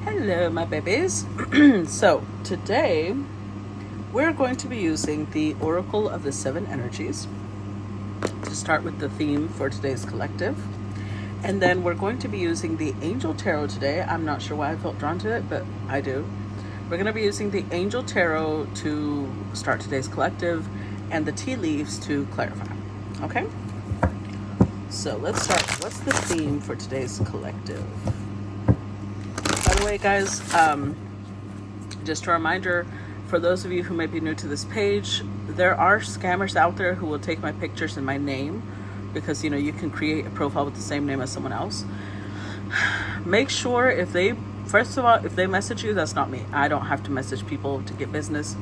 Hello, my babies. So, today we're going to be using the Oracle of the Seven Energies to start with the theme for today's collective. And then we're going to be using the Angel Tarot today. I'm not sure why I felt drawn to it, but I do. We're going to be using the Angel Tarot to start today's collective and the tea leaves to clarify. Okay? So, let's start. What's the theme for today's collective? By the way, guys, just a reminder for those of you who may be new to this page, there are scammers out there who will take my pictures and my name because, you can create a profile with the same name as someone else. Make sure if they message you, that's not me. I don't have to message people to get business,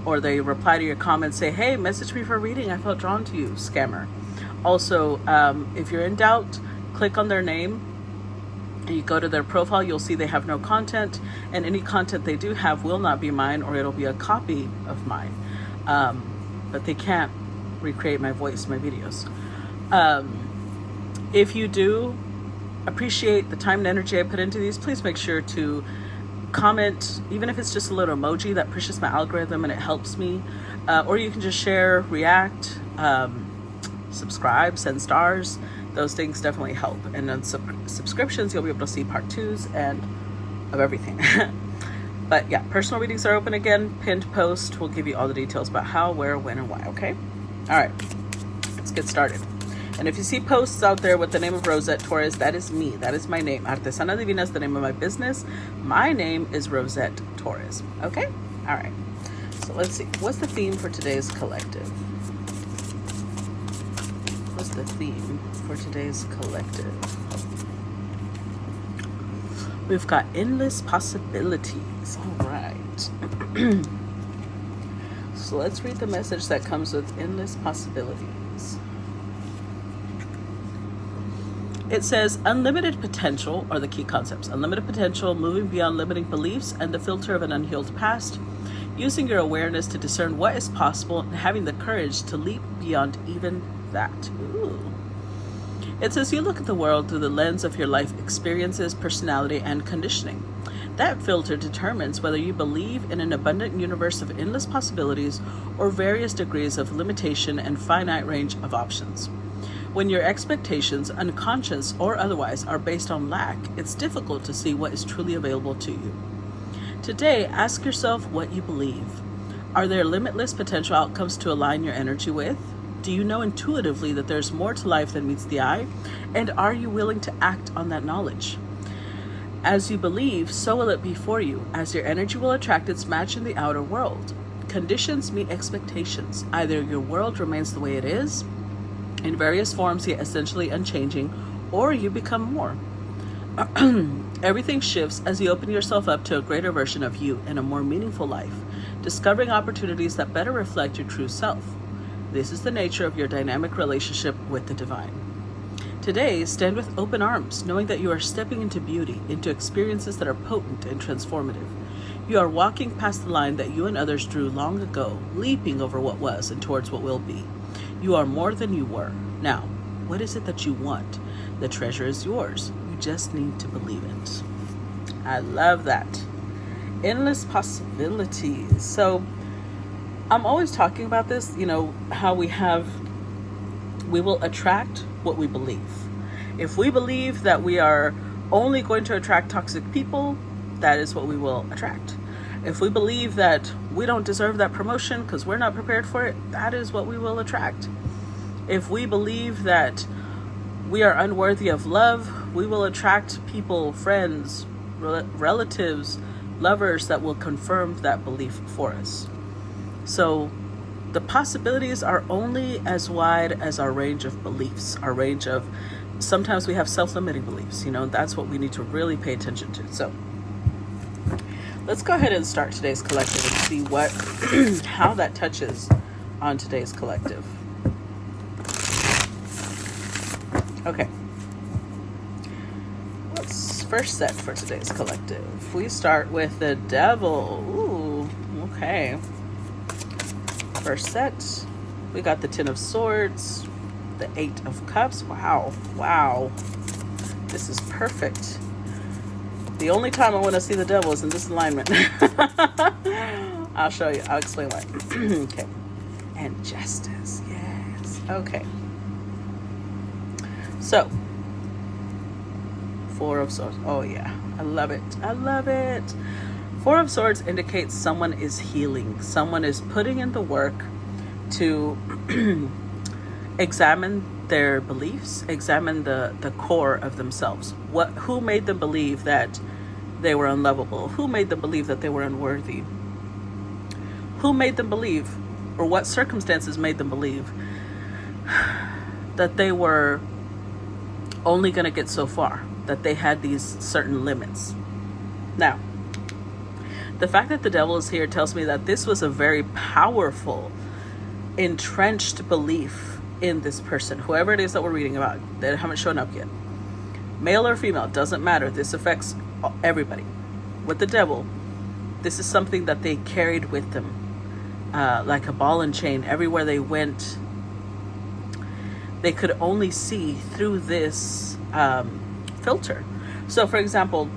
or they reply to your comments, say, hey, message me for a reading. I felt drawn to you, scammer. Also, if you're in doubt, click on their name. You go to their profile, you'll see they have no content, and any content they do have will not be mine, or it'll be a copy of mine. But they can't recreate my voice, my videos. If you do appreciate the time and energy I put into these, please make sure to comment, even if it's just a little emoji. That pushes my algorithm and it helps me. Or you can just share, react, subscribe, send stars. Those things definitely help. And on subscriptions, you'll be able to see part 2s and of everything. But yeah, personal readings are open again. Pinned post will give you all the details about how, where, when, and why, okay? All right, let's get started. And if you see posts out there with the name of Rosette Torres, that is me. That is my name. Artesana Divina is the name of my business. My name is Rosette Torres, okay? All right, so let's see. What's the theme for today's collective? What's the theme for today's collective? We've got endless possibilities. All right. So let's read the message that comes with endless possibilities. It says unlimited potential are the key concepts. Unlimited potential, moving beyond limiting beliefs and the filter of an unhealed past, using your awareness to discern what is possible and having the courage to leap beyond even that. Ooh. It says you look at the world through the lens of your life experiences, personality, and conditioning. That filter determines whether you believe in an abundant universe of endless possibilities or various degrees of limitation and finite range of options. When your expectations, unconscious or otherwise, are based on lack, it's difficult to see what is truly available to you. Today, ask yourself what you believe. Are there limitless potential outcomes to align your energy with? Do you know intuitively that there's more to life than meets the eye? And are you willing to act on that knowledge? As you believe, so will it be for you, as your energy will attract its match in the outer world. Conditions meet expectations. Either your world remains the way it is, in various forms yet essentially unchanging, or you become more. Everything shifts as you open yourself up to a greater version of you in a more meaningful life, discovering opportunities that better reflect your true self. This is the nature of your dynamic relationship with the divine. Today, stand with open arms, knowing that you are stepping into beauty, into experiences that are potent and transformative. You are walking past the line that you and others drew long ago, leaping over what was and towards what will be. You are more than you were. Now, what is it that you want? The treasure is yours. You just need to believe it. I love that. Endless possibilities. So, I'm always talking about this, how we will attract what we believe. If we believe that we are only going to attract toxic people, that is what we will attract. If we believe that we don't deserve that promotion because we're not prepared for it, that is what we will attract. If we believe that we are unworthy of love, we will attract people, friends, relatives, lovers that will confirm that belief for us. So the possibilities are only as wide as our range of beliefs, sometimes we have self-limiting beliefs, that's what we need to really pay attention to. So let's go ahead and start today's collective and see how that touches on today's collective. Okay. What's first set for today's collective? We start with the Devil. Ooh, okay. First set, we got the Ten of Swords, the Eight of Cups. Wow. This is perfect. The only time I want to see the devil is in this alignment. I'll show you. I'll explain why. Okay. And justice. Yes. Okay. So, Four of Swords. Oh, yeah. I love it. I love it. Four of Swords indicates someone is healing. Someone is putting in the work to examine their beliefs, examine the core of themselves. Who made them believe that they were unlovable? Who made them believe that they were unworthy? Who made them believe, or what circumstances made them believe that they were only going to get so far, that they had these certain limits? Now, the fact that the devil is here tells me that this was a very powerful, entrenched belief in this person, whoever it is that we're reading about, that haven't shown up yet. Male or female, doesn't matter. This affects everybody. With the devil, this is something that they carried with them, like a ball and chain. Everywhere they went, they could only see through this filter. So, for example,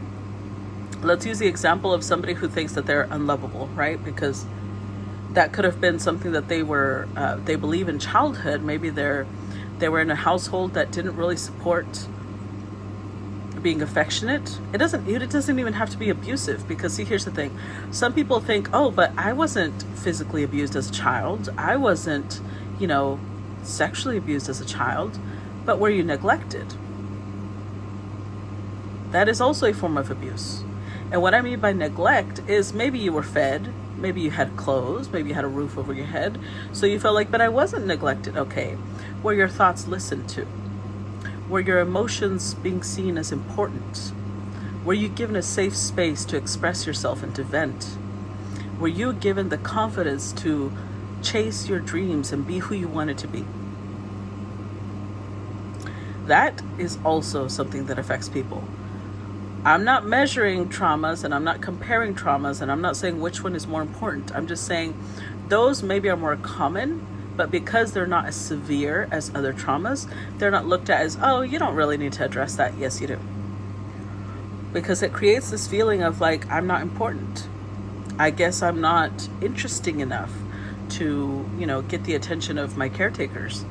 let's use the example of somebody who thinks that they're unlovable, right? Because that could have been something that they believe in childhood. Maybe they were in a household that didn't really support being affectionate. It doesn't even have to be abusive, because see, here's the thing. Some people think, oh, but I wasn't physically abused as a child. I wasn't, sexually abused as a child. But were you neglected? That is also a form of abuse. And what I mean by neglect is maybe you were fed, maybe you had clothes, maybe you had a roof over your head, so you felt like, but I wasn't neglected. Okay. Were your thoughts listened to? Were your emotions being seen as important? Were you given a safe space to express yourself and to vent? Were you given the confidence to chase your dreams and be who you wanted to be? That is also something that affects people. I'm not measuring traumas, and I'm not comparing traumas, and I'm not saying which one is more important. I'm just saying those maybe are more common, but because they're not as severe as other traumas, they're not looked at as, oh, you don't really need to address that. Yes, you do. Because it creates this feeling of like, I'm not important. I guess I'm not interesting enough to, get the attention of my caretakers.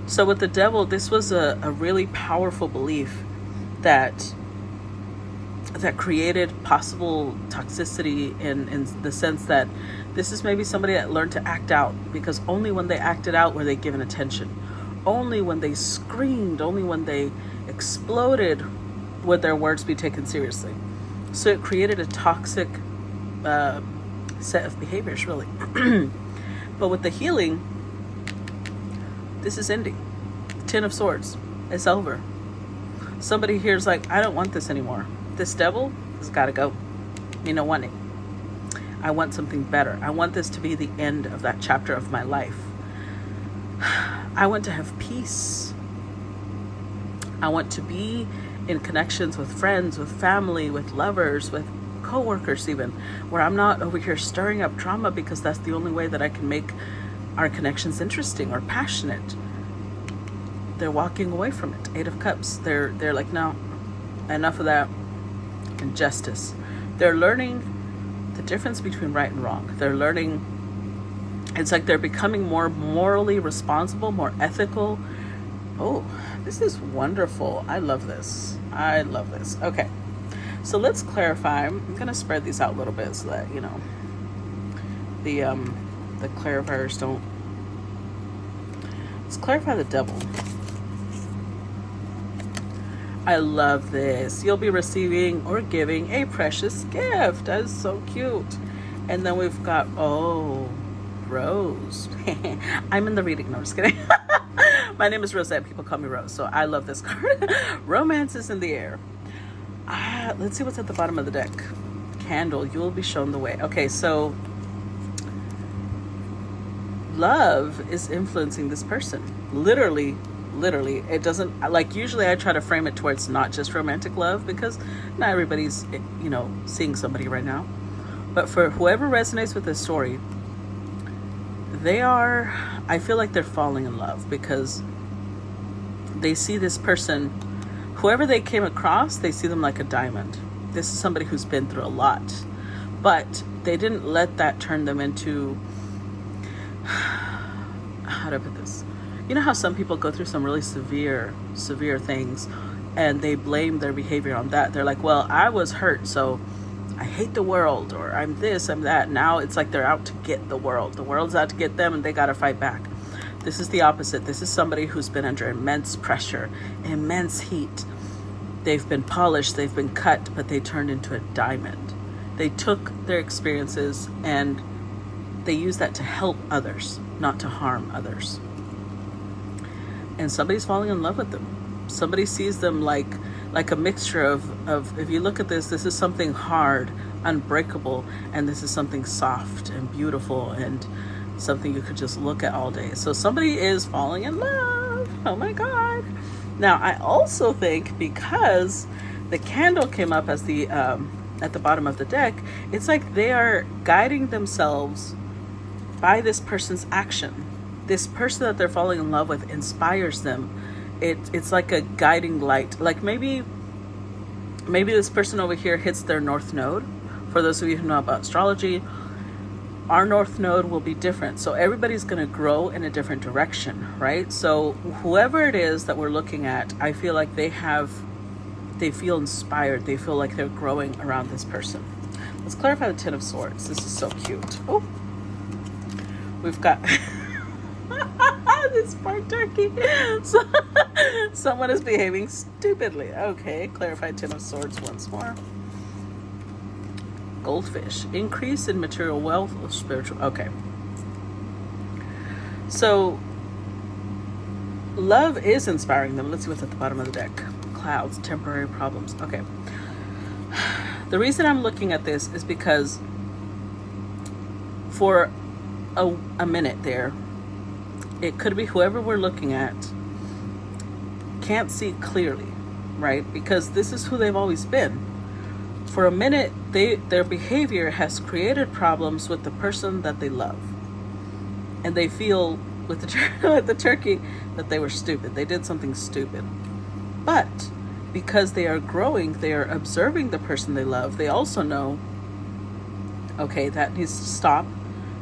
So with the devil, this was a really powerful belief that created possible toxicity in the sense that this is maybe somebody that learned to act out, because only when they acted out were they given attention. Only when they screamed, only when they exploded would their words be taken seriously. So it created a toxic set of behaviors, really. But with the healing, this is ending. 10 of Swords, it's over. Somebody here is like, I don't want this anymore. This devil has got to go. You don't want it. I want something better. I want this to be the end of that chapter of my life. I want to have peace. I want to be in connections with friends, with family, with lovers, with co-workers even, where I'm not over here stirring up drama because that's the only way that I can make our connections interesting or passionate. They're walking away from it. 8 of Cups. They're like, no, enough of that. And justice. They're learning the difference between right and wrong. They're learning, it's like they're becoming more morally responsible, more ethical. Oh, this is wonderful. I love this. I love this. Okay. So let's clarify. I'm going to spread these out a little bit so that, the clarifiers don't. Let's clarify the devil. I love this. You'll be receiving or giving a precious gift. That is so cute. And then we've got, Rose. I'm in the reading. No, I'm just kidding. My name is Rosette. People call me Rose. So I love this card. Romance is in the air. Let's see what's at the bottom of the deck. Candle. You will be shown the way. Okay, so love is influencing this person. Literally, it doesn't, like, usually I try to frame it towards not just romantic love, because not everybody's, seeing somebody right now. But for whoever resonates with this story, I feel like they're falling in love because they see this person Whoever they came across, they see them like a diamond. This is somebody who's been through a lot, but they didn't let that turn them into, how do I put this? You know how some people go through some really severe things and they blame their behavior on that. They're like, well, I was hurt, so I hate the world, or I'm this, I'm that. Now it's like they're out to get the world. The world's out to get them and they got to fight back. This is the opposite. This is somebody who's been under immense pressure, immense heat. They've been polished, they've been cut, but they turned into a diamond. They took their experiences and they use that to help others, not to harm others. And somebody's falling in love with them. Somebody sees them like a mixture of if you look at this is something hard, unbreakable, and this is something soft and beautiful and something you could just look at all day. So somebody is falling in love. Oh my God. Now I also think because the candle came up as the at the bottom of the deck, it's like they are guiding themselves by this person's action. This person that they're falling in love with inspires them. It's like a guiding light. Like maybe this person over here hits their north node. For those of you who know about astrology, our north node will be different. So everybody's going to grow in a different direction, right? So whoever it is that we're looking at, I feel like they feel inspired. They feel like they're growing around this person. Let's clarify the Ten of Swords. This is so cute. Oh, we've got this poor turkey. So, someone is behaving stupidly. Okay, clarify Ten of Swords once more. Goldfish, increase in material wealth or spiritual. Okay, so love is inspiring them. Let's see what's at the bottom of the deck. Clouds, temporary problems. Okay, the reason I'm looking at this is because for a minute there, it could be whoever we're looking at can't see clearly, right? Because this is who they've always been. For a minute, their behavior has created problems with the person that they love. And they feel with the turkey that they were stupid. They did something stupid. But because they are growing, they are observing the person they love. They also know, okay, that needs to stop.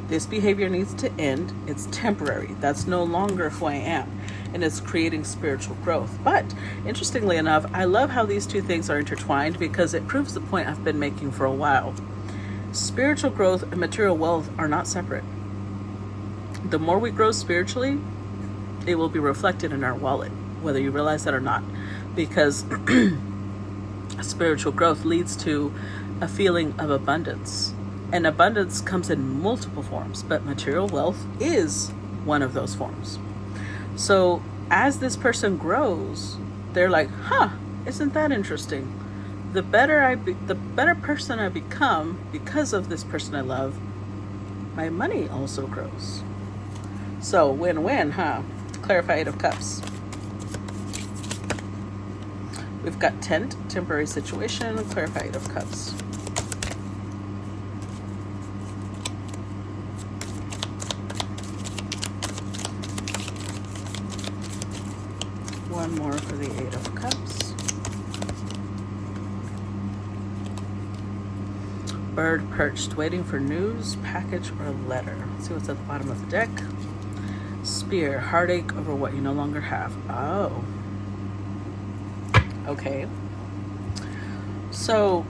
This behavior needs to end. It's temporary. That's no longer who I am. And it's creating spiritual growth. But interestingly enough, I love how these two things are intertwined because it proves the point I've been making for a while. Spiritual growth and material wealth are not separate. The more we grow spiritually, it will be reflected in our wallet, whether you realize that or not. Because spiritual growth leads to a feeling of abundance. And abundance comes in multiple forms, but material wealth is one of those forms. So as this person grows, they're like, huh, isn't that interesting? The better person I become because of this person I love, my money also grows. So win-win, huh? Clarify Eight of Cups. We've got tent, temporary situation, clarify Eight of Cups. One more for the Eight of Cups. Bird perched, waiting for news, package, or letter. Let's see what's at the bottom of the deck. Spear, heartache over what you no longer have. Oh. Okay. So,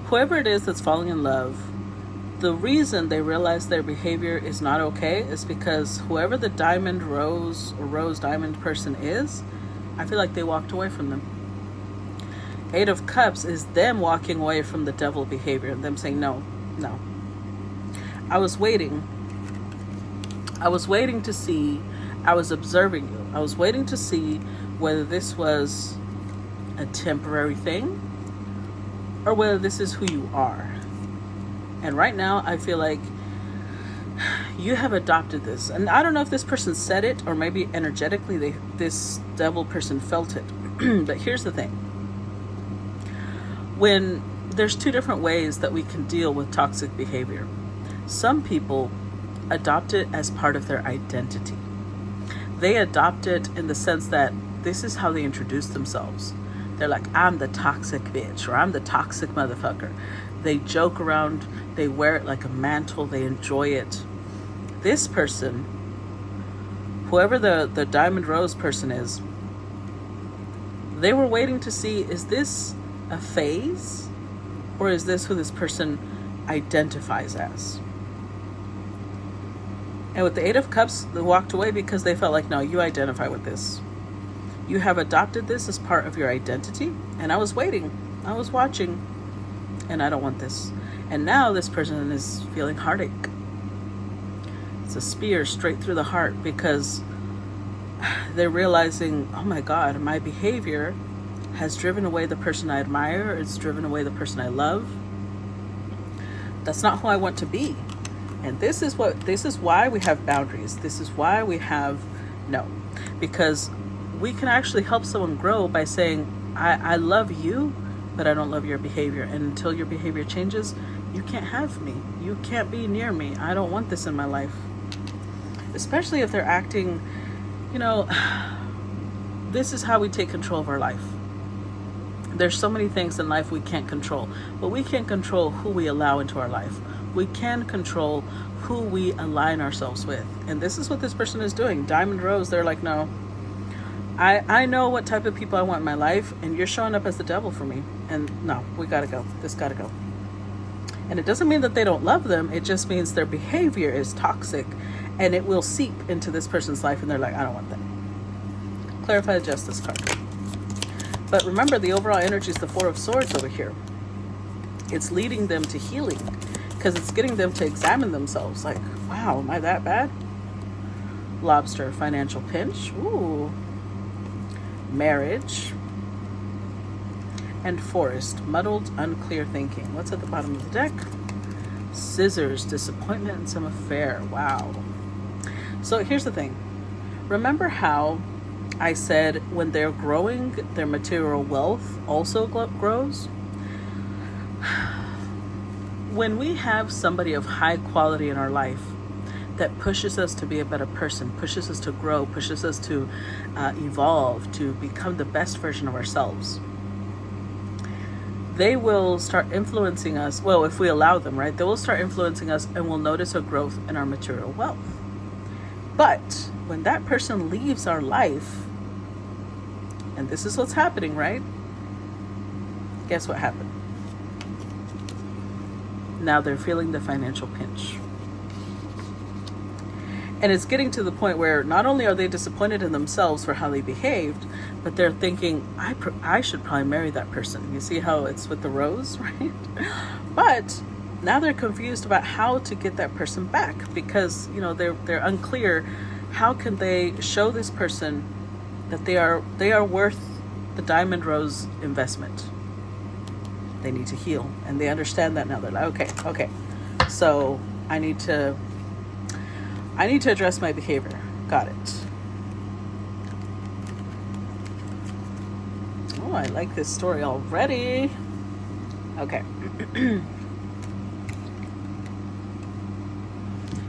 whoever it is that's falling in love, the reason they realize their behavior is not okay is because whoever the diamond rose or rose diamond person is, I feel like they walked away from them. Eight of Cups is them walking away from the devil behavior and them saying, no. I was waiting to see, I was observing you. I was waiting to see whether this was a temporary thing or whether this is who you are. And right now, I feel like you have adopted this. And I don't know if this person said it or maybe energetically this devil person felt it. But here's the thing. When there's two different ways that we can deal with toxic behavior. Some people adopt it as part of their identity. They adopt it in the sense that this is how they introduce themselves. They're like, I'm the toxic bitch, or I'm the toxic motherfucker. They joke around, they wear it like a mantle, they enjoy it. This person, whoever the Diamond Rose person is, they were waiting to see, is this a phase, or is this who this person identifies as? And with the Eight of Cups, they walked away because they felt like, no, you identify with this. You have adopted this as part of your identity. And I was waiting. I was watching. And I don't want this. And now this person is feeling heartache. It's a spear straight through the heart because they're realizing, oh my God, my behavior has driven away the person I admire. It's driven away the person I love. That's not who I want to be. And this is why we have boundaries. This is why we have no. Because we can actually help someone grow by saying, I love you, but I don't love your behavior. And until your behavior changes, you can't have me. You can't be near me. I don't want this in my life. Especially if they're acting, this is how we take control of our life. There's so many things in life we can't control, but we can control who we allow into our life. We can control who we align ourselves with. And this is what this person is doing. Diamond Rose, they're like, no, I know what type of people I want in my life, and you're showing up as the devil for me. And no, we gotta go. This gotta go. And it doesn't mean that they don't love them. It just means their behavior is toxic, and it will seep into this person's life, and they're like, I don't want that. Clarify the Justice card. But remember, the overall energy is the Four of Swords over here. It's leading them to healing because it's getting them to examine themselves. Like, wow, am I that bad? Lobster, financial pinch. Ooh. Marriage. And Forest, muddled, unclear thinking. What's at the bottom of the deck? Scissors, disappointment, and some affair. Wow. So here's the thing. Remember how I said when they're growing, their material wealth also grows? When we have somebody of high quality in our life that pushes us to be a better person, pushes us to grow, pushes us to evolve, to become the best version of ourselves, they will start influencing us. Well, if we allow them, right? They will start influencing us and we'll notice a growth in our material wealth. But when that person leaves our life, and this is what's happening, right? Guess what happened? Now they're feeling the financial pinch. And it's getting to the point where not only are they disappointed in themselves for how they behaved, but they're thinking, I should probably marry that person. You see how it's with the rose, right? But now they're confused about how to get that person back because, they're unclear. How can they show this person that they are worth the Diamond Rose investment? They need to heal, and they understand that now. They're like, okay, so I need to address my behavior. Got it. Oh, I like this story already. Okay.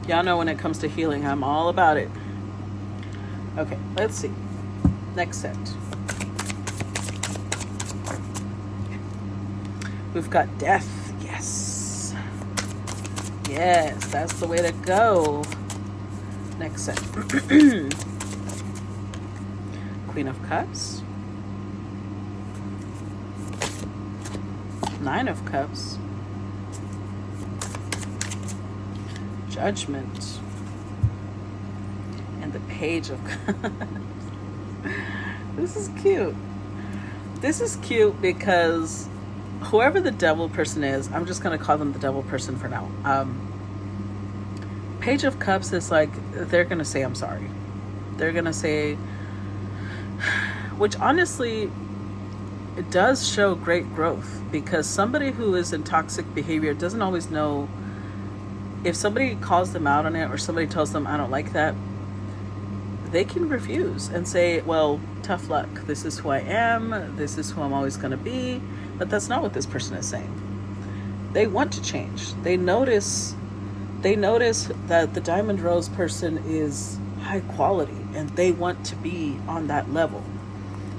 Y'all know when it comes to healing, I'm all about it. Okay, let's see. Next set. We've got death. Yes. Yes, that's the way to go. Next set. Queen of Cups. Nine of Cups. Judgment. And the Page of Cups. This is cute. This is cute because whoever the devil person is, I'm just going to call them the devil person for now. Page of Cups is like, they're going to say, I'm sorry. They're going to say, which honestly, it does show great growth because somebody who is in toxic behavior doesn't always know if somebody calls them out on it or somebody tells them, I don't like that. They can refuse and say, well, tough luck. This is who I am. This is who I'm always going to be. But that's not what this person is saying. They want to change. They notice that the Diamond Rose person is high quality and they want to be on that level.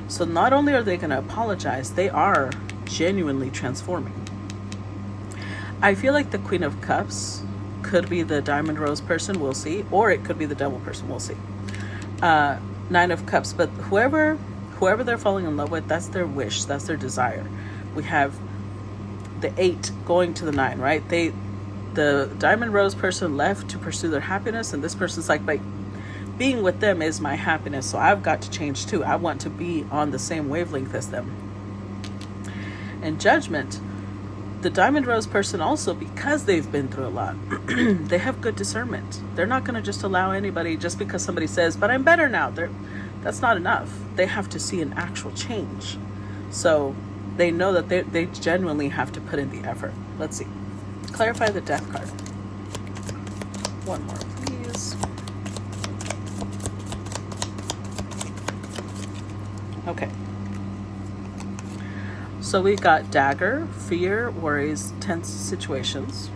So not only are they going to apologize, they are genuinely transforming. I feel like the Queen of Cups could be the Diamond Rose person, we'll see, or it could be the Devil person, we'll see. Nine of Cups, but whoever they're falling in love with, that's their wish, that's their desire. We have the 8 going to the 9, right? The Diamond Rose person left to pursue their happiness, and this person's like, but being with them is my happiness, so I've got to change too. I want to be on the same wavelength as them. And Judgment, the Diamond Rose person also, because they've been through a lot, they have good discernment. They're not going to just allow anybody, just because somebody says, but I'm better now. That's not enough. They have to see an actual change. So they know that they genuinely have to put in the effort. Let's see. Clarify the Death card. One more, please. Okay. So we got Dagger, fear, worries, tense situations.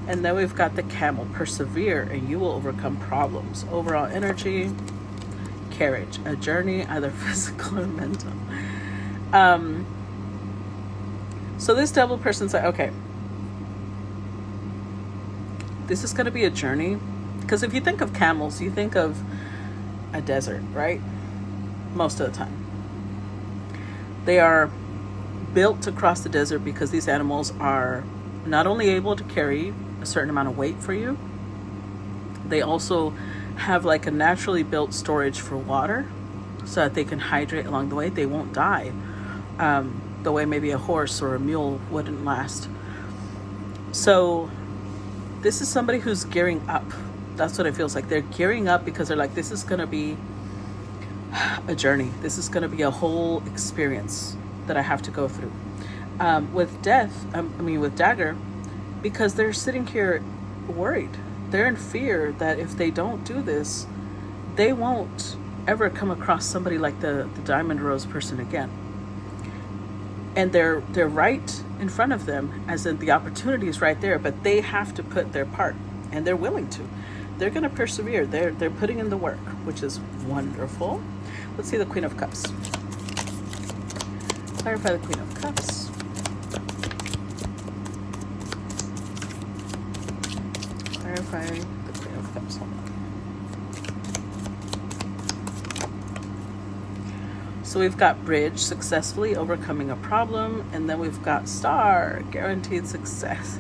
And then we've got the Camel, persevere, and you will overcome problems. Overall energy, carriage, a journey, either physical or mental. So this Devil person's like, okay, this is going to be a journey. Because if you think of camels, you think of a desert, right? Most of the time. They are built to cross the desert because these animals are not only able to carry a certain amount of weight for you, they also have like a naturally built storage for water so that they can hydrate along the way. They won't die the way maybe a horse or a mule wouldn't last. So this is somebody who's gearing up. That's what it feels like. They're gearing up because they're like, this is going to be a journey. This is going to be a whole experience that I have to go through. With Dagger, because they're sitting here worried. They're in fear that if they don't do this, they won't ever come across somebody like the Diamond Rose person again. And they're right in front of them, as in the opportunity is right there, but they have to put their part, and they're willing to. They're going to persevere. They're putting in the work, which is wonderful. Let's see the Queen of Cups. Clarify the Queen of Cups. Clarify the Queen of Cups. Hold on. So we've got Bridge, successfully overcoming a problem, and then we've got Star, guaranteed success.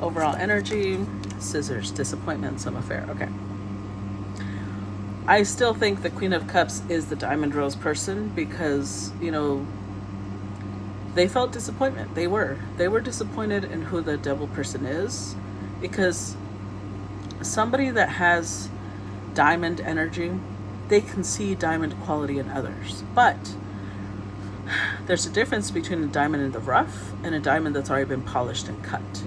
Overall energy, Scissors, disappointment, some affair. Okay. I still think the Queen of Cups is the Diamond Rose person because, they felt disappointment. They were disappointed in who the Devil person is, because somebody that has diamond energy, they can see diamond quality in others. But there's a difference between a diamond in the rough and a diamond that's already been polished and cut.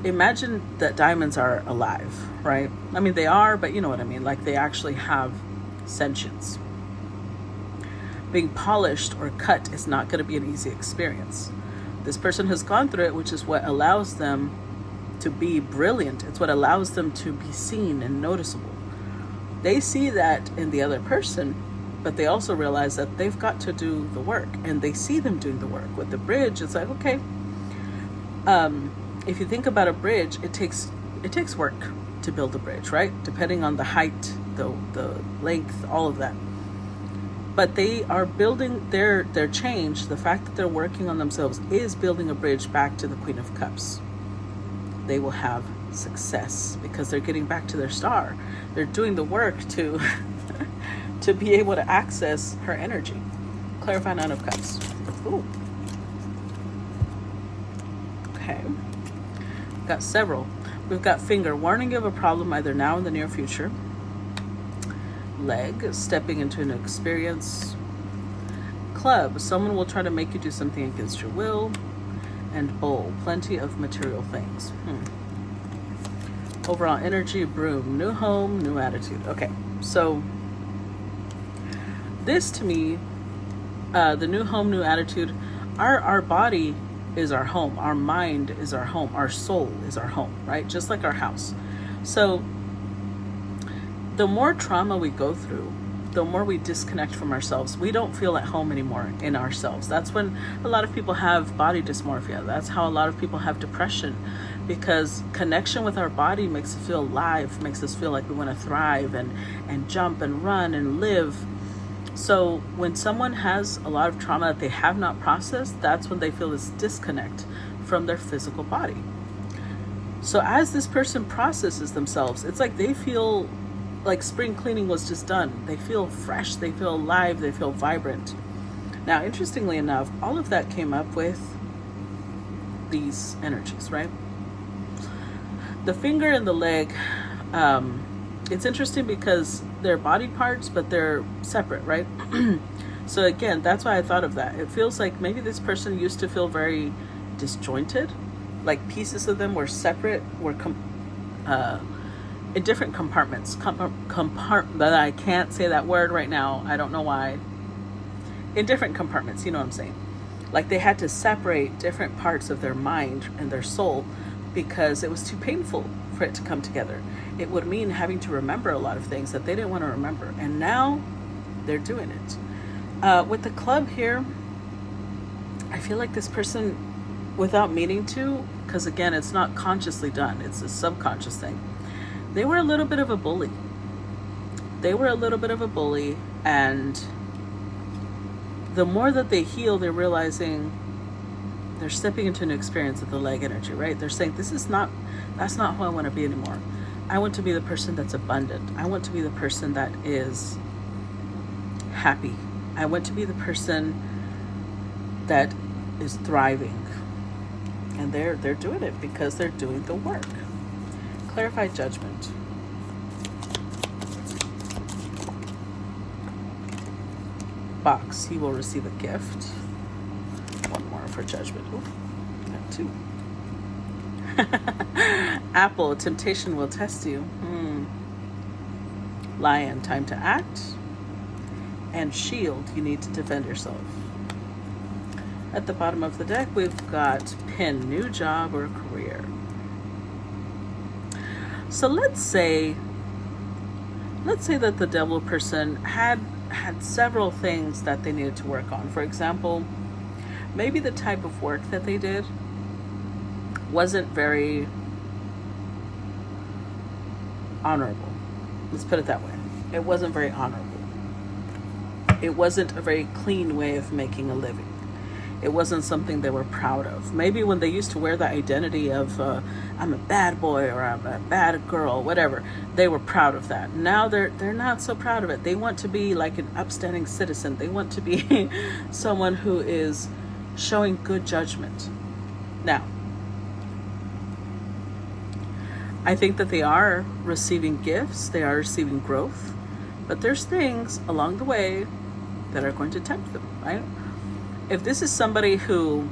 Imagine that diamonds are alive, right? I mean, they are, but you know what I mean. Like, they actually have sentience. Being polished or cut is not going to be an easy experience. This person has gone through it, which is what allows them to be brilliant. It's what allows them to be seen and noticeable. They see that in the other person, but they also realize that they've got to do the work, and they see them doing the work. With the Bridge, it's like, okay, if you think about a bridge, it takes work to build a bridge, right? Depending on the height, the length, all of that. But they are building their change. The fact that they're working on themselves is building a bridge back to the Queen of Cups. They will have success because they're getting back to their star. They're doing the work to to be able to access her energy. Clarify Nine of Cups. Ooh. Okay. We've got several. We've got Finger, warning you of a problem either now or in the near future. Leg, stepping into an experience. Club, someone will try to make you do something against your will. And Bowl, plenty of material things. Overall energy, Broom, new home, new attitude. Okay, so this to me, the new home, new attitude, our body is our home. Our mind is our home. Our soul is our home, right? Just like our house. So the more trauma we go through, the more we disconnect from ourselves. We don't feel at home anymore in ourselves. That's when a lot of people have body dysmorphia. That's how a lot of people have depression, because connection with our body makes us feel alive, makes us feel like we want to thrive and jump and run and live. So when someone has a lot of trauma that they have not processed, that's when they feel this disconnect from their physical body. So as this person processes themselves, it's like they feel like spring cleaning was just done. They feel fresh, they feel alive, they feel vibrant. Now, interestingly enough, all of that came up with these energies, right? The finger and the leg, it's interesting because they're body parts, but they're separate, right? So again, that's why I thought of that. It feels like maybe this person used to feel very disjointed, like pieces of them were separate, were in different compartments. But I can't say that word right now. I don't know why. In different compartments, you know what I'm saying? Like they had to separate different parts of their mind and their soul because it was too painful for it to come together. It would mean having to remember a lot of things that they didn't want to remember. And now they're doing it. With the club here, I feel like this person, without meaning to, because again, it's not consciously done. It's a subconscious thing. They were a little bit of a bully. And the more that they heal, they're realizing they're stepping into an experience of the leg energy, right? They're saying, that's not who I want to be anymore. I want to be the person that's abundant. I want to be the person that is happy. I want to be the person that is thriving. And they're doing it because they're doing the work. Clarified judgment. Box, he will receive a gift. One more for judgment. Ooh, got two. Apple, temptation will test you. Lion, time to act. And shield, you need to defend yourself. At the bottom of the deck, we've got pin, new job or career. So let's say that the devil person had several things that they needed to work on. For example, maybe the type of work that they did wasn't very honorable. Let's put it that way. It wasn't very honorable. It wasn't a very clean way of making a living. It wasn't something they were proud of. Maybe when they used to wear the identity of I'm a bad boy or I'm a bad girl, whatever, they were proud of that. Now they're not so proud of it. They want to be like an upstanding citizen. They want to be someone who is showing good judgment. Now, I think that they are receiving gifts. They are receiving growth. But there's things along the way that are going to tempt them, right? If this is somebody who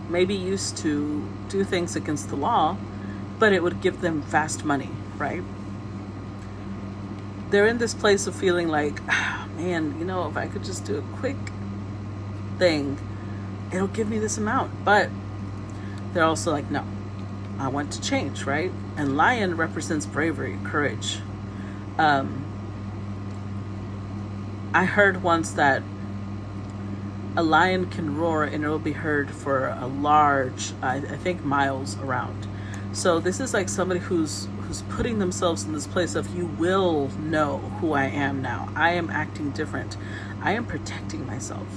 maybe used to do things against the law, but it would give them fast money, right? They're in this place of feeling like, man, if I could just do a quick thing, it'll give me this amount. But they're also like, no, I want to change, right? And lion represents bravery, courage. I heard once that a lion can roar and it will be heard for a large, I think, miles around. So this is like somebody who's putting themselves in this place of, you will know who I am now. I am acting different. I am protecting myself.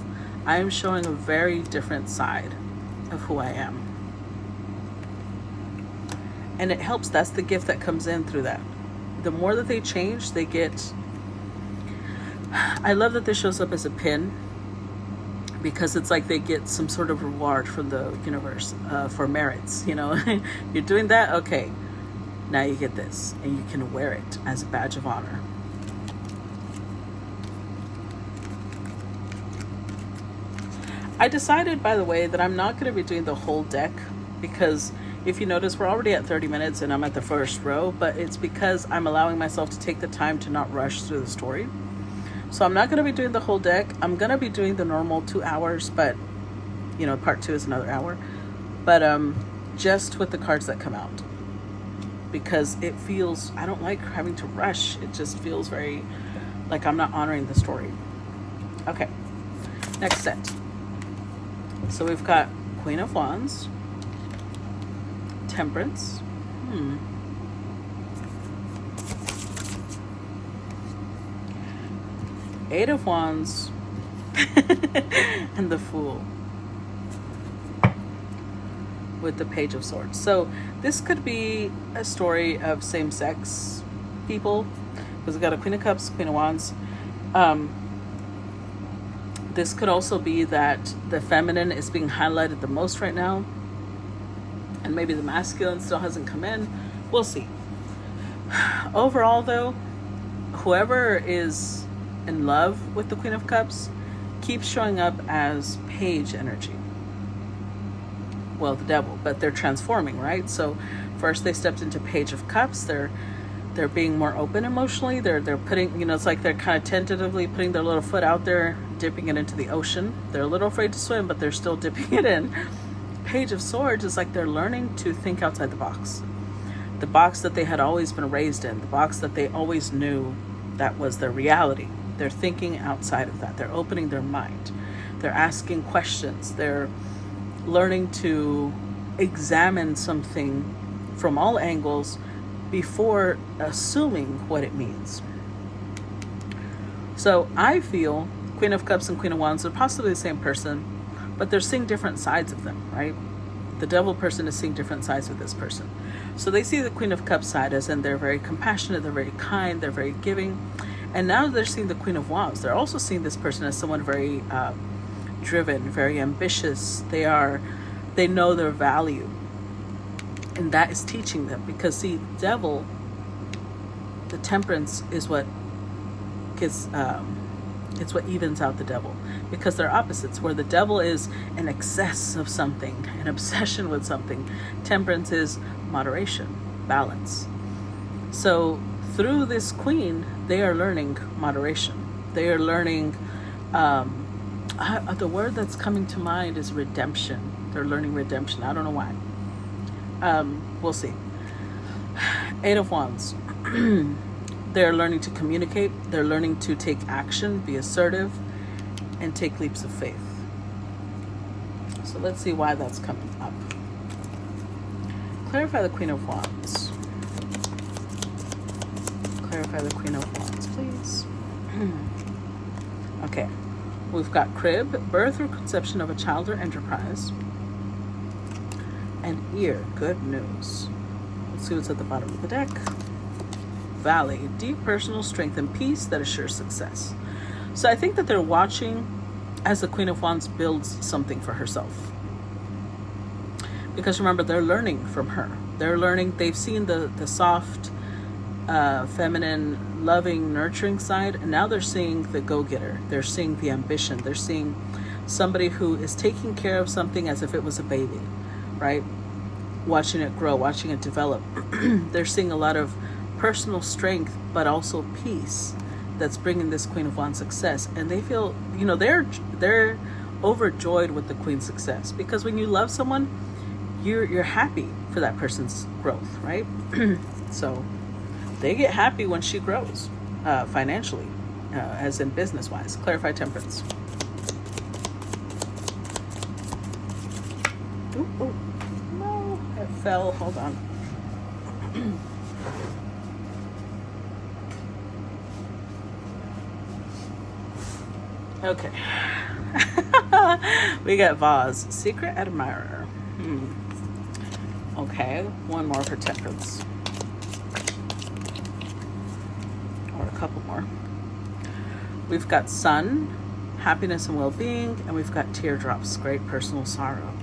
I am showing a very different side of who I am. And it helps. That's the gift that comes in through that. The more that they change, they get... I love that this shows up as a pin, because it's like they get some sort of reward from the universe for merits. You're doing that? Okay. Now you get this, and you can wear it as a badge of honor. I decided, by the way, that I'm not going to be doing the whole deck, because if you notice, we're already at 30 minutes and I'm at the first row, but it's because I'm allowing myself to take the time to not rush through the story. So I'm not going to be doing the whole deck. I'm going to be doing the normal 2 hours, but You know, part 2 is another hour. But just with the cards that come out, because it feels, I don't like having to rush. It just feels very like I'm not honoring the story. Okay, next set. So we've got Queen of Wands, Temperance, Eight of Wands, and the Fool, with the Page of Swords. So this could be a story of same-sex people, because we've got a Queen of Cups, Queen of Wands. This could also be that the feminine is being highlighted the most right now, and maybe the masculine still hasn't come in. We'll see. Overall, though, whoever is in love with the Queen of Cups keeps showing up as page energy. Well, the devil, but they're transforming, right? So first they stepped into Page of Cups. They're being more open emotionally. They're putting, you know, it's like they're kind of tentatively putting their little foot out there, dipping it into the ocean. They're a little afraid to swim, but they're still dipping it in. Page of Swords is like they're learning to think outside the box that they had always been raised in, the box that they always knew that was their reality. They're thinking outside of that. They're opening their mind. They're asking questions. They're learning to examine something from all angles before assuming what it means. So I feel Queen of Cups and Queen of Wands are possibly the same person, but they're seeing different sides of them, right? The devil person is seeing different sides of this person. So they see the Queen of Cups side as in they're very compassionate, they're very kind, they're very giving. And now they're seeing the Queen of Wands. They're also seeing this person as someone very driven, very ambitious. They know their value. And that is teaching them, because see, devil, the Temperance is what gets, it's what evens out the devil, because they're opposites. Where the devil is an excess of something, an obsession with something, Temperance is moderation, balance. So through this Queen, they are learning moderation. They are learning, the word that's coming to mind is redemption. They're learning redemption. I don't know why. We'll see. Eight of Wands. They're learning to communicate. They're learning to take action, be assertive, and take leaps of faith. So let's see why that's coming up. Clarify the Queen of Wands. Clarify the Queen of Wands, please. Okay. We've got crib, birth or conception of a child or enterprise. And ear, good news. Let's see what's at the bottom of the deck. Valley, deep personal strength and peace that assures success. So I think that they're watching as the Queen of Wands builds something for herself. Because remember, they're learning from her. They're learning, they've seen the soft, feminine, loving, nurturing side, and now they're seeing the go-getter. They're seeing the ambition. They're seeing somebody who is taking care of something as if it was a baby, right? Watching it grow, watching it develop. They're seeing a lot of personal strength, but also peace that's bringing this Queen of Wands success. And they feel, you know, they're overjoyed with the Queen's success, because when you love someone, you're happy for that person's growth, right? So they get happy when she grows financially, as in business-wise. Clarify Temperance. Ooh, no, it fell. Hold on. Okay. We got Vase, Secret Admirer. Okay, one more for Temperance. Or a couple more. We've got Sun, happiness and well-being, and we've got Teardrops, great personal sorrow.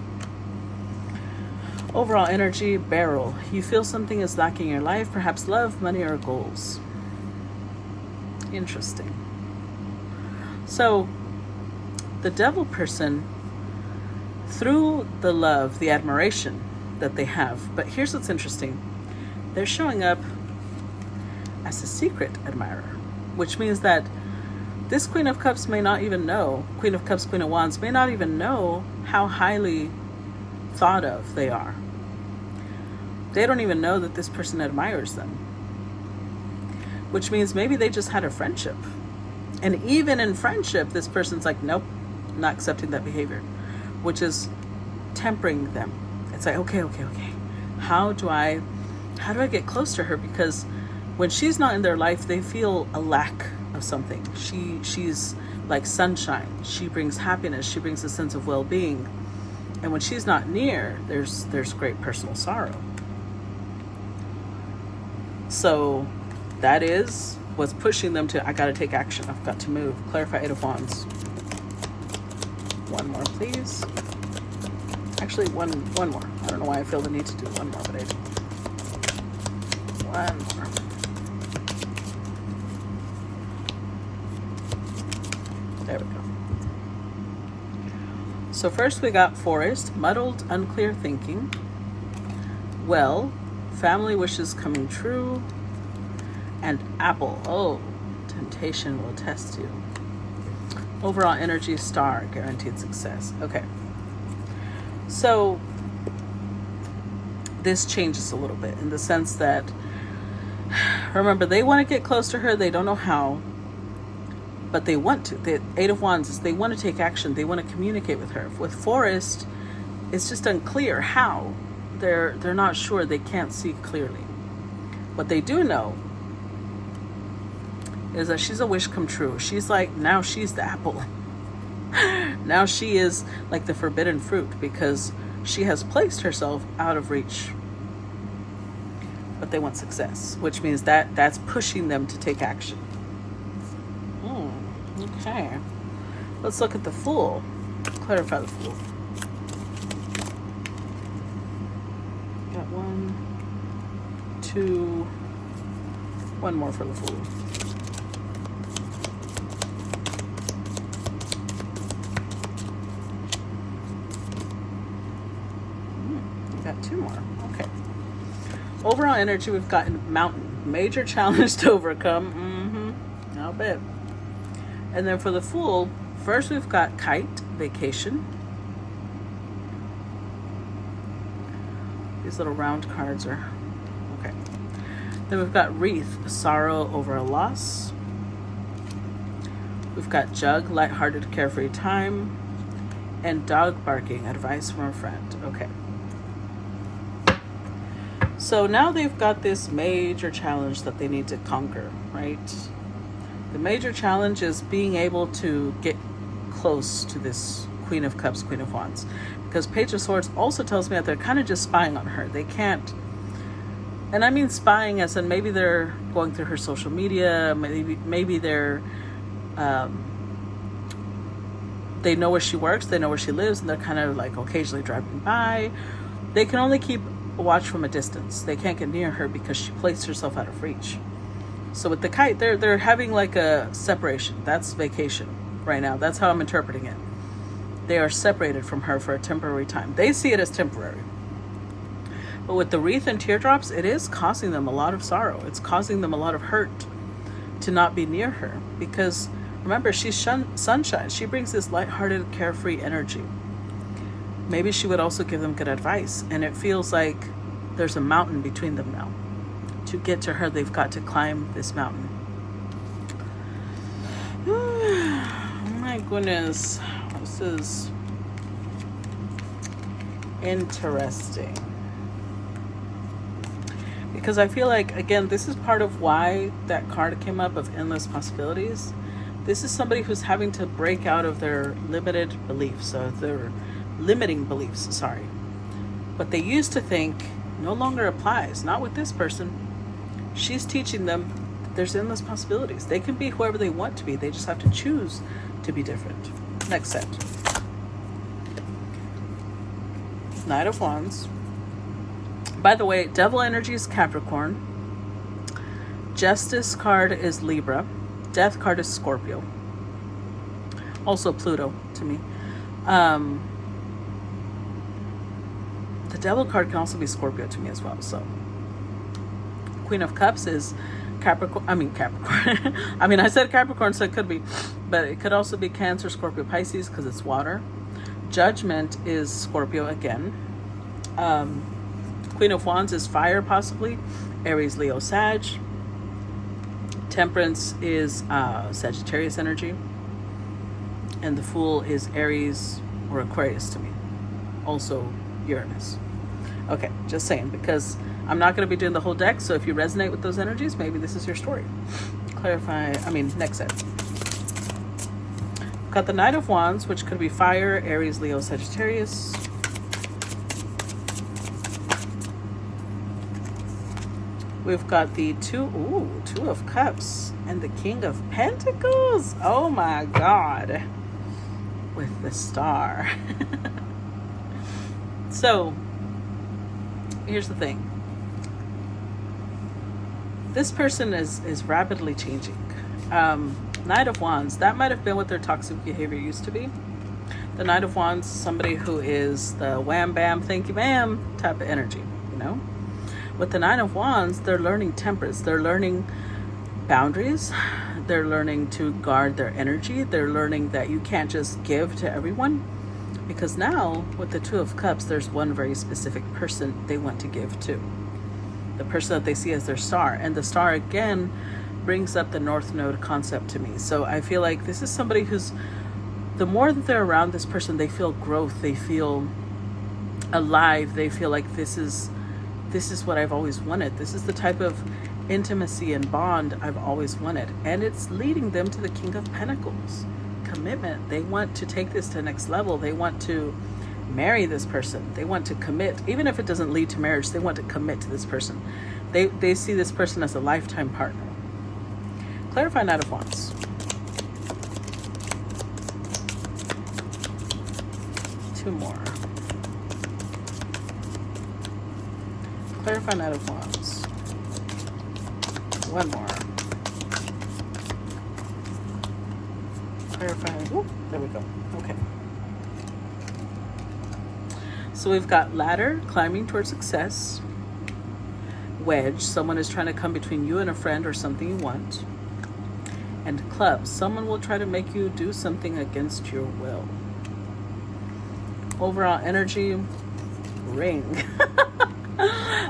Overall energy, Barrel. You feel something is lacking in your life, perhaps love, money, or goals. Interesting. So, the devil person, through the love, the admiration that they have, but here's what's interesting. They're showing up as a secret admirer, which means that This Queen of Cups may not even know, Queen of Cups, Queen of Wands, may not even know how highly thought of they are. They don't even know that this person admires them. Which means maybe they just had a friendship. And even in friendship, this person's like, nope, not accepting that behavior. Which is tempering them. It's like, okay. How do I get close to her? Because when she's not in their life, they feel a lack of something. She's like sunshine. She brings happiness. She brings a sense of well-being. And when she's not near, there's great personal sorrow. So that is what's pushing them to, I got to take action. I've got to move. Clarify 8 of Wands. One more, please. Actually, one more. I don't know why I feel the need to do one more, but I do. One more. There we go. So first we got Forest, muddled, unclear thinking. Well, family wishes coming true. And Apple, oh, temptation will test you. Overall energy, Star, guaranteed success. Okay. So this changes a little bit in the sense that, remember, they want to get close to her. They don't know how, but they want to. The 8 of Wands is they want to take action. They want to communicate with her. With Forest, it's just unclear how. They're not sure. They can't see clearly. What they do know is that she's a wish come true. She's like, now she's the apple. Now she is like the forbidden fruit because she has placed herself out of reach. But they want success, which means that's pushing them to take action. Okay. Let's look at the Fool. Clarify the Fool. Got 1, 2, one more for the Fool. Got 2 more. Okay. Overall energy, we've gotten Mountain. Major challenge to overcome. I'll bet. And then for the Fool, first we've got Kite, vacation. These little round cards are okay. Then we've got Wreath, sorrow over a loss. We've got Jug, lighthearted, carefree time. And Dog barking, advice from a friend. Okay. So now they've got this major challenge that they need to conquer, right? The major challenge is being able to get close to this Queen of Cups, Queen of Wands. Because Page of Swords also tells me that they're kind of just spying on her. They can't, and I mean spying as in maybe they're going through her social media, maybe they're, they know where she works, they know where she lives, and they're kind of like occasionally driving by. They can only keep watch from a distance. They can't get near her because she placed herself out of reach. So with the Kite, they're having like a separation. That's vacation right now. That's how I'm interpreting it. They are separated from her for a temporary time. They see it as temporary. But with the Wreath and Teardrops, it is causing them a lot of sorrow. It's causing them a lot of hurt to not be near her. Because remember, she's sunshine. She brings this lighthearted, carefree energy. Maybe she would also give them good advice. And it feels like there's a mountain between them now. To get to her, they've got to climb this mountain. Oh my goodness. This is interesting. Because I feel like, again, this is part of why that card came up of endless possibilities. This is somebody who's having to break out of their limited beliefs, or their limiting beliefs, sorry. What they used to think no longer applies, not with this person. She's teaching them that there's endless possibilities. They can be whoever they want to be. They just have to choose to be different. Next set. Knight of Wands. By the way, Devil energy is Capricorn. Justice card is Libra. Death card is Scorpio. Also Pluto to me. The Devil card can also be Scorpio to me as well. So Queen of Cups is Capricorn. I mean, I said Capricorn, so it could be. but it could also be Cancer, Scorpio, Pisces because it's water. Judgment is Scorpio again. Queen of Wands is fire, possibly. Aries, Leo, Sag. Temperance is Sagittarius energy. And the Fool is Aries or Aquarius to me. Also Uranus. Okay, just saying, because I'm not going to be doing the whole deck, so if you resonate with those energies, maybe this is your story. Next set. We've got the Knight of Wands, which could be fire, Aries, Leo, Sagittarius. We've got the Two of Cups and the King of Pentacles. Oh my God. With the Star. So, here's the thing. This person is rapidly changing. Knight of Wands, that might have been what their toxic behavior used to be. The Knight of Wands, somebody who is the wham bam, thank you ma'am type of energy, you know? With the Nine of Wands, they're learning temperance. They're learning boundaries. They're learning to guard their energy. They're learning that you can't just give to everyone. Because now, with the Two of Cups, there's one very specific person they want to give to. The person that they see as their star. And the star, again, brings up the North Node concept to me. So I feel like this is somebody who's, the more that they're around this person, they feel growth. They feel alive. They feel like this is what I've always wanted. This is the type of intimacy and bond I've always wanted. And it's leading them to the King of Pentacles. Commitment. They want to take this to the next level. They want to marry this person. They want to commit. Even if it doesn't lead to marriage, they want to commit to this person. They see this person as a lifetime partner. Clarify Knight of Wands. Two more. Clarify Knight of Wands. One more. Clarify. Ooh, there we go. Okay. So we've got ladder, climbing towards success. Wedge, someone is trying to come between you and a friend or something you want. And club, someone will try to make you do something against your will. Overall energy, ring.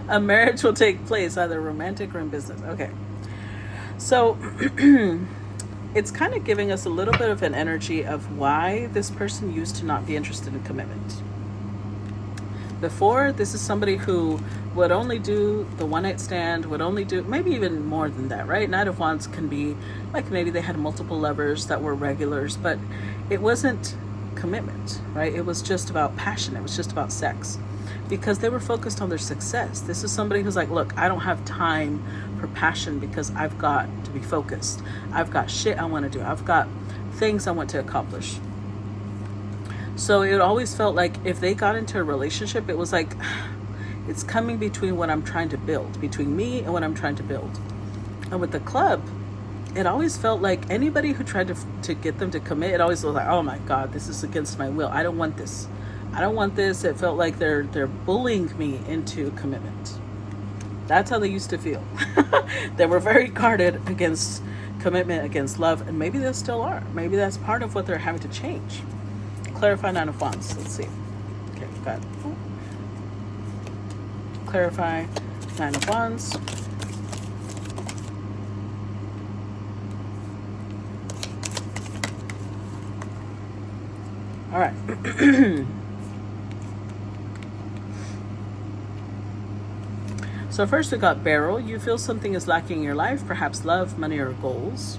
A marriage will take place, either romantic or in business. Okay. So it's kind of giving us a little bit of an energy of why this person used to not be interested in commitment. Before, this is somebody who would only do the one-night stand, would only do, maybe even more than that, right? Knight of Wands can be, like maybe they had multiple lovers that were regulars, but it wasn't commitment, right? It was just about passion. It was just about sex. Because they were focused on their success. This is somebody who's like, look, I don't have time for passion because I've got to be focused. I've got shit I want to do. I've got things I want to accomplish. So it always felt like if they got into a relationship, it was like, it's coming between what I'm trying to build, between me and what I'm trying to build. And with the club, it always felt like anybody who tried to get them to commit, it always was like, oh my God, this is against my will. I don't want this. I don't want this. It felt like they're bullying me into commitment. That's how they used to feel. They were very guarded against commitment, against love, and maybe they still are. Maybe that's part of what they're having to change. Clarify Nine of Wands. Let's see. Okay, we've got clarify Nine of Wands. All right. So first we got Barrel. You feel something is lacking in your life, perhaps love, money, or goals.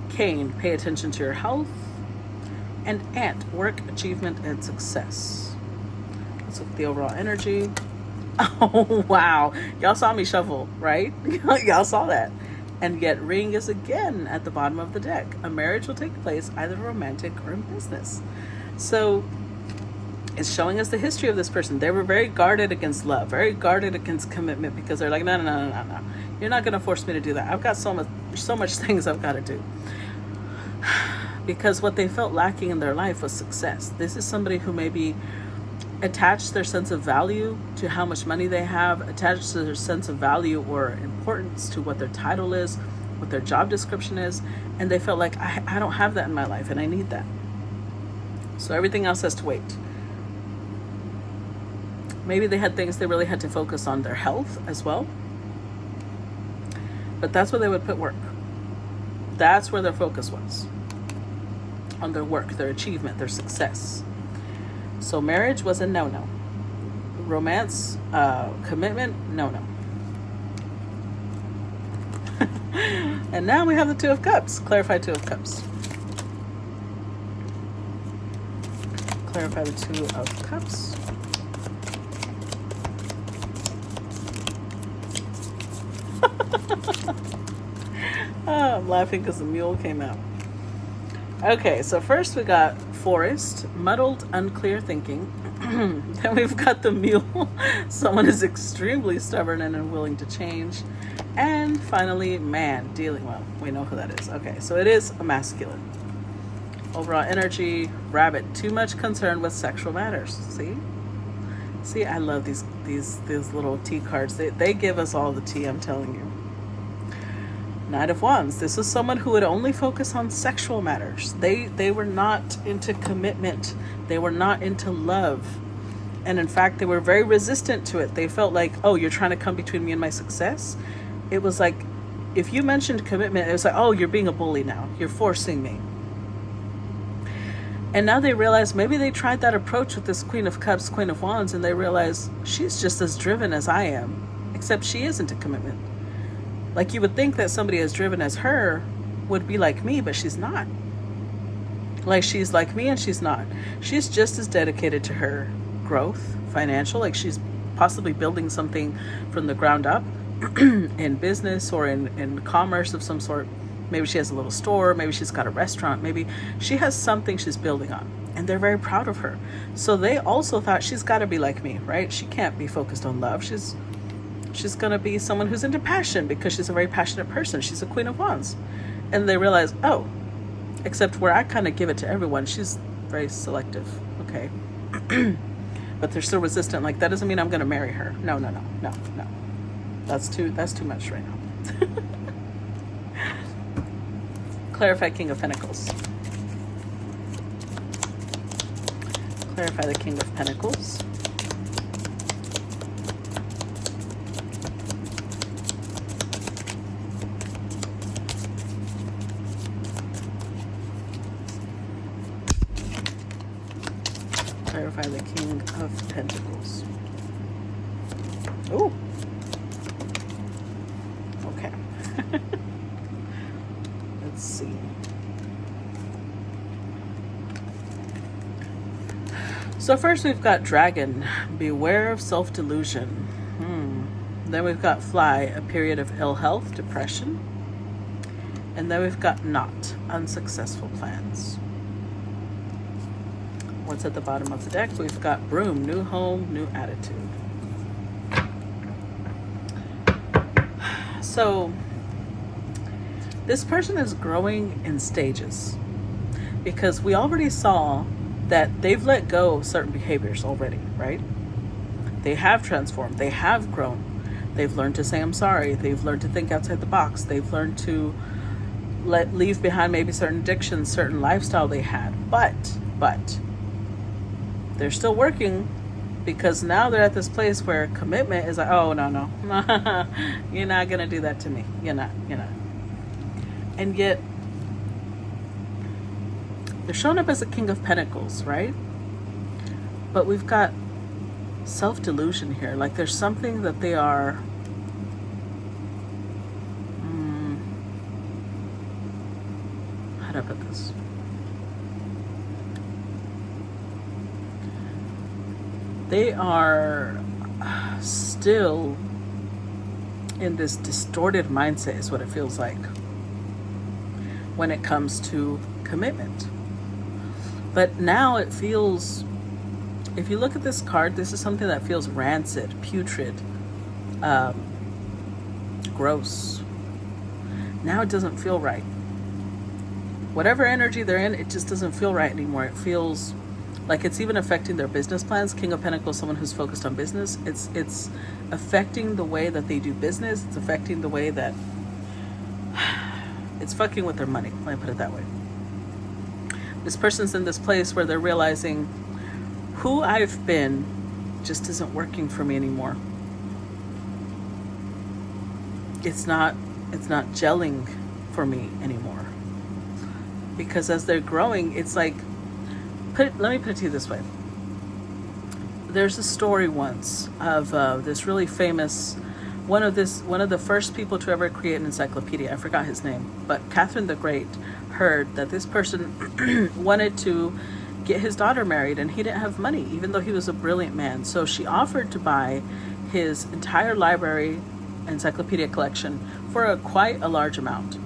Cane, pay attention to your health. And Ant, work, achievement, and success. Let's look at the overall energy. Oh, wow. Y'all saw me shuffle, right? Y'all saw that. And yet Ring is again at the bottom of the deck. A marriage will take place, either romantic or in business. So it's showing us the history of this person. They were very guarded against love, very guarded against commitment, because they're like, no. You're not going to force me to do that. I've got so much things I've got to do. Because what they felt lacking in their life was success. This is somebody who maybe attached their sense of value to how much money they have, attached to their sense of value or importance to what their title is, what their job description is, and they felt like I don't have that in my life and I need that. So everything else has to wait. Maybe they had things they really had to focus on, their health as well. But that's where they would put work. That's where their focus was. On their work, their achievement, their success. So marriage was a no-no. Romance, commitment, no-no. And now we have the Two of Cups. Clarify Two of Cups. Clarify the Two of Cups. Oh, I'm laughing because the mule came out. Okay, so first we got forest, muddled, unclear thinking. Then we've got the mule. Someone is extremely stubborn and unwilling to change. And finally, man, dealing well. We know who that is. Okay, so it is a masculine. Overall energy, rabbit, too much concerned with sexual matters. See, I love these little tea cards. They give us all the tea, I'm telling you. Knight of Wands. This is someone who would only focus on sexual matters. They were not into commitment. They were not into love. And in fact, they were very resistant to it. They felt like, oh, you're trying to come between me and my success. It was like, if you mentioned commitment, it was like, oh, you're being a bully now. You're forcing me. And now they realize maybe they tried that approach with this Queen of Cups, Queen of Wands, and they realize she's just as driven as I am, except she isn't a commitment. Like, you would think that somebody as driven as her would be like me, but she's not. Like, she's like me and she's not. She's just as dedicated to her growth, financial, like she's possibly building something from the ground up in business or in commerce of some sort. Maybe she has a little store, maybe she's got a restaurant, maybe she has something she's building on, and they're very proud of her. So they also thought, she's got to be like me, right? She can't be focused on love. She's going to be someone who's into passion because she's a very passionate person. She's a Queen of Wands. And they realize, oh, except where I kind of give it to everyone, she's very selective, okay? But they're still resistant. Like, that doesn't mean I'm going to marry her. No. That's too much right now. Clarify King of Pentacles. Clarify the King of Pentacles. Clarify the King of Pentacles. Ooh. Okay. Let's see. So first we've got Dragon. Beware of self-delusion. Then we've got Fly. A period of ill health, depression. And then we've got Knot. Unsuccessful plans. What's at the bottom of the deck? We've got Broom, new home, new attitude. So this person is growing in stages, because we already saw that they've let go of certain behaviors already, right? They have transformed, they have grown. They've learned to say I'm sorry. They've learned to think outside the box. They've learned to leave behind maybe certain addictions, certain lifestyle they had. But they're still working, because now they're at this place where commitment is like, oh, no. You're not going to do that to me. You're not. And yet, they're showing up as a King of Pentacles, right? But we've got self-delusion here. Like, there's something that they are... how do I put this? They are still in this distorted mindset, is what it feels like, when it comes to commitment. But now it feels, if you look at this card, this is something that feels rancid, putrid, gross. Now it doesn't feel right. Whatever energy they're in, it just doesn't feel right anymore. It feels like it's even affecting their business plans. King of Pentacles, someone who's focused on business. It's affecting the way that they do business. It's affecting the way that it's fucking with their money. Let me put it that way. This person's in this place where they're realizing who I've been just isn't working for me anymore. It's not gelling for me anymore. Because as they're growing, it's like, let me put it to you this way. There's a story once of this really famous, one of the first people to ever create an encyclopedia. I forgot his name, but Catherine the Great heard that this person wanted to get his daughter married, and he didn't have money, even though he was a brilliant man. So she offered to buy his entire library encyclopedia collection for quite a large amount.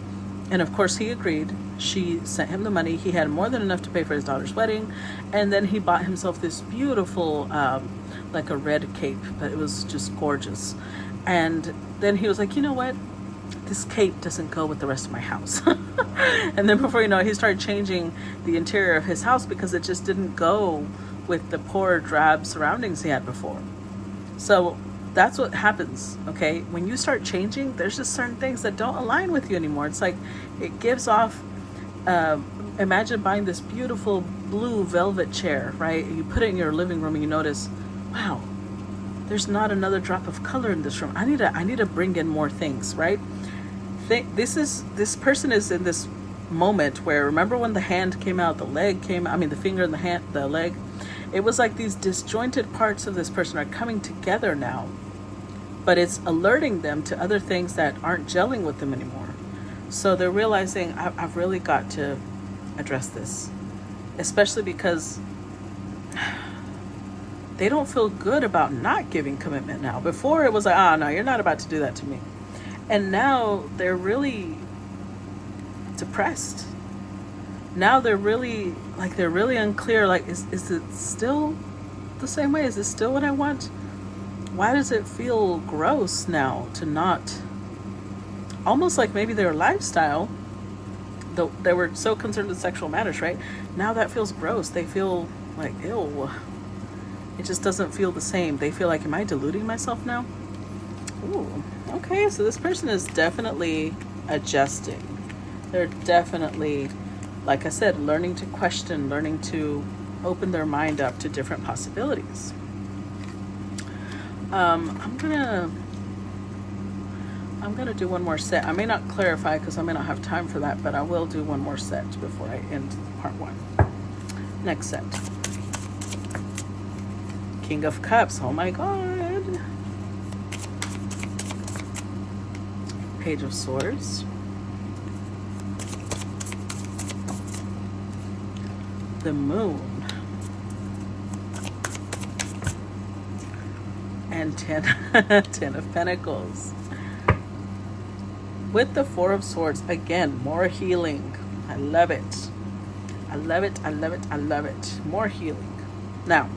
And of course he agreed. She sent him the money. He had more than enough to pay for his daughter's wedding. And then he bought himself this beautiful, like a red cape, but it was just gorgeous. And then he was like, you know what? This cape doesn't go with the rest of my house. And then before you know it, he started changing the interior of his house because it just didn't go with the poor, drab surroundings he had before. So that's what happens, okay? When you start changing, there's just certain things that don't align with you anymore. It's like it gives off, imagine buying this beautiful blue velvet chair, right? You put it in your living room and you notice, wow, there's not another drop of color in this room. I need to bring in more things, right? This person is in this moment where, remember when the hand came out, the leg came out, I mean the finger and the hand, the leg, it was like these disjointed parts of this person are coming together now, but it's alerting them to other things that aren't gelling with them anymore. So they're realizing, I've really got to address this, especially because they don't feel good about not giving commitment now. Before it was like, no, you're not about to do that to me. And now they're really depressed. Now they're really unclear. Like, is it still the same way? Is this still what I want? Why does it feel gross now to not, almost like maybe their lifestyle, though they were so concerned with sexual matters, right? Now that feels gross. They feel like, ew. It just doesn't feel the same. They feel like, am I deluding myself now? Ooh, okay, so this person is definitely adjusting. They're definitely, like I said, learning to question, learning to open their mind up to different possibilities. I'm gonna do one more set. I may not clarify because I may not have time for that, but I will do one more set before I end part one. Next set. King of Cups. Oh my God. Page of Swords. The Moon. And 10 of Pentacles. With the Four of Swords, again, more healing. I love it. I love it, I love it, I love it. More healing. Now,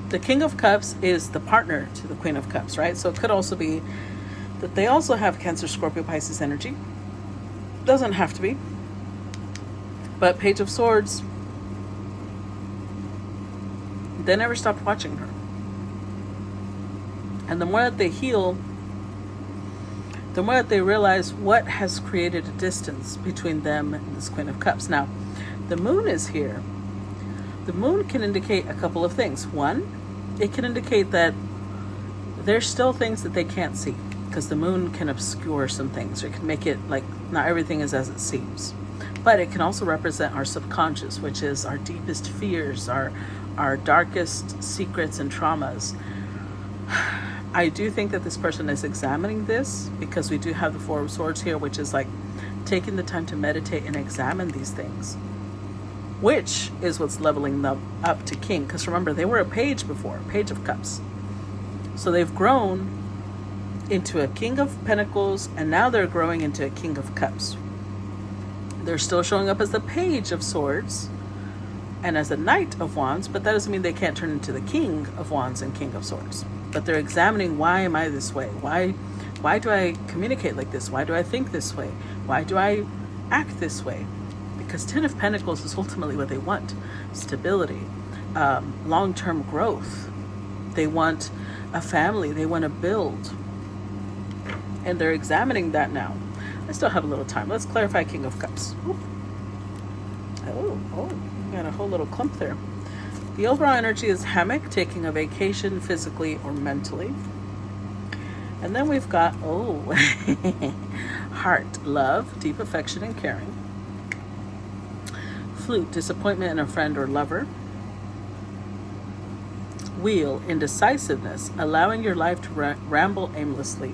the King of Cups is the partner to the Queen of Cups, right? So it could also be that they also have Cancer, Scorpio, Pisces energy. Doesn't have to be. But Page of Swords, they never stopped watching her. And the more that they heal, the more that they realize what has created a distance between them and this Queen of Cups. Now, the Moon is here. The Moon can indicate a couple of things. One, it can indicate that there's still things that they can't see, because the Moon can obscure some things, or it can make it like not everything is as it seems. But it can also represent our subconscious, which is our deepest fears, our darkest secrets and traumas. I do think that this person is examining this, because we do have the Four of Swords here, which is like taking the time to meditate and examine these things, which is what's leveling them up to King. Because remember, they were a page before, Page of Cups. So they've grown into a King of Pentacles, and now they're growing into a King of Cups. They're still showing up as the Page of Swords and as a Knight of Wands, but that doesn't mean they can't turn into the King of Wands and King of Swords. But they're examining, why am I this way? Why do I communicate like this? Why do I think this way? Why do I act this way? Because 10 of Pentacles is ultimately what they want. Stability, long-term growth. They want a family. They want to build. And they're examining that now. I still have a little time. Let's clarify King of Cups. Ooh. Oh, got a whole little clump there. The overall energy is hammock, taking a vacation physically or mentally. And then we've got, heart, love, deep affection and caring. Flute, disappointment in a friend or lover. Wheel, indecisiveness, allowing your life to ramble aimlessly.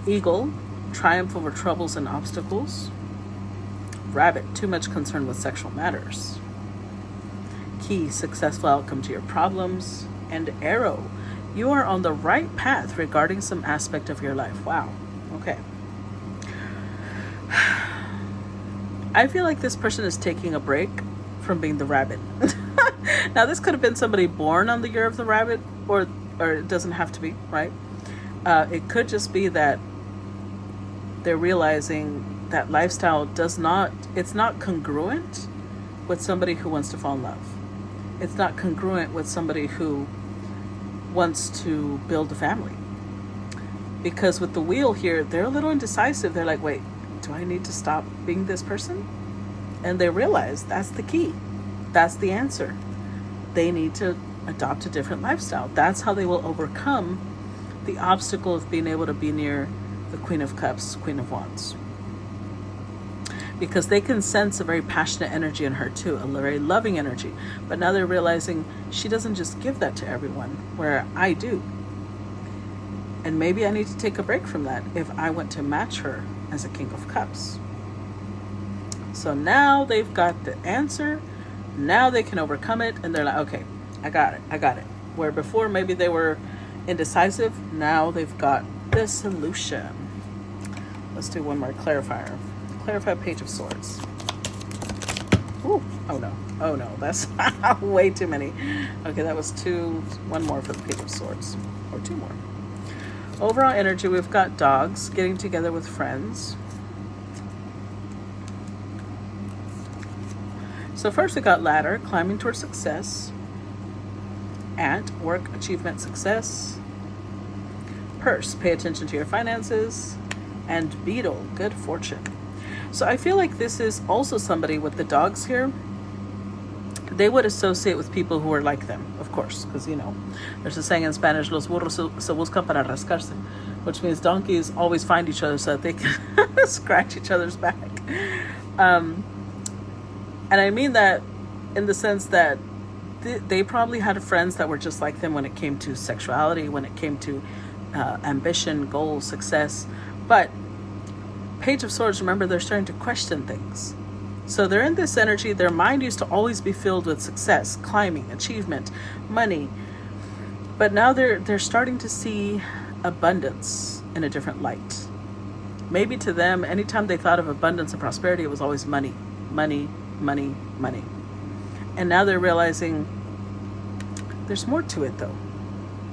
Eagle, triumph over troubles and obstacles. Rabbit, too much concern with sexual matters. Key, successful outcome to your problems. And arrow, you are on the right path regarding some aspect of your life. Wow. Okay. I feel like this person is taking a break from being the rabbit. Now, this could have been somebody born on the year of the rabbit, or it doesn't have to be, right? It could just be that they're realizing that lifestyle it's not congruent with somebody who wants to fall in love. It's not congruent with somebody who wants to build a family. Because with the wheel here, they're a little indecisive. They're like, wait, do I need to stop being this person? And they realize that's the key. That's the answer. They need to adopt a different lifestyle. That's how they will overcome the obstacle of being able to be near the Queen of Cups, Queen of Wands. Because they can sense a very passionate energy in her too, a very loving energy. But now they're realizing she doesn't just give that to everyone, where I do. And maybe I need to take a break from that if I want to match her as a King of Cups. So now they've got the answer. Now they can overcome it. And they're like, okay, I got it. Where before maybe they were indecisive, now they've got the solution. Let's do one more clarifier. Clarify Page of Swords. Ooh, oh no, that's way too many. Okay, that was one more for the Page of Swords, or two more. Overall energy, we've got dogs, getting together with friends. So first we got ladder, climbing towards success. Ant, work, achievement, success. Purse, pay attention to your finances. And beetle, good fortune. So I feel like this is also somebody with the dogs here. They would associate with people who are like them, of course, because, there's a saying in Spanish, los burros se buscan para rascarse, which means donkeys always find each other so that they can scratch each other's back. And I mean that in the sense that they probably had friends that were just like them when it came to sexuality, when it came to ambition, goals, success. But Page of Swords, remember, they're starting to question things. So they're in this energy. Their mind used to always be filled with success, climbing, achievement, money. But now they're starting to see abundance in a different light. Maybe to them, anytime they thought of abundance and prosperity, it was always money, money, money, money. And now they're realizing there's more to it, though.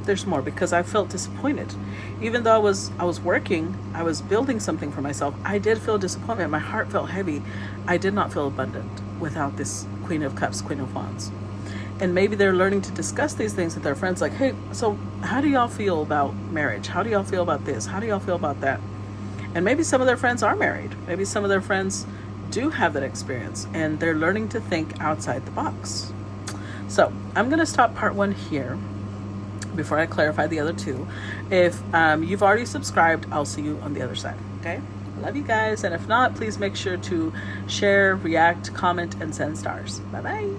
There's more, because I felt disappointed. Even though I was working, I was building something for myself, I did feel disappointment. My heart felt heavy. I did not feel abundant without this Queen of Cups, Queen of Wands. And maybe they're learning to discuss these things with their friends, like, hey, so how do y'all feel about marriage? How do y'all feel about this? How do y'all feel about that? And maybe some of their friends are married. Maybe some of their friends do have that experience, and they're learning to think outside the box. So I'm going to stop part 1 here before I clarify the other 2. If you've already subscribed, I'll see you on the other side. Okay? Love you guys. And if not, please make sure to share, react, comment, and send stars. Bye-bye.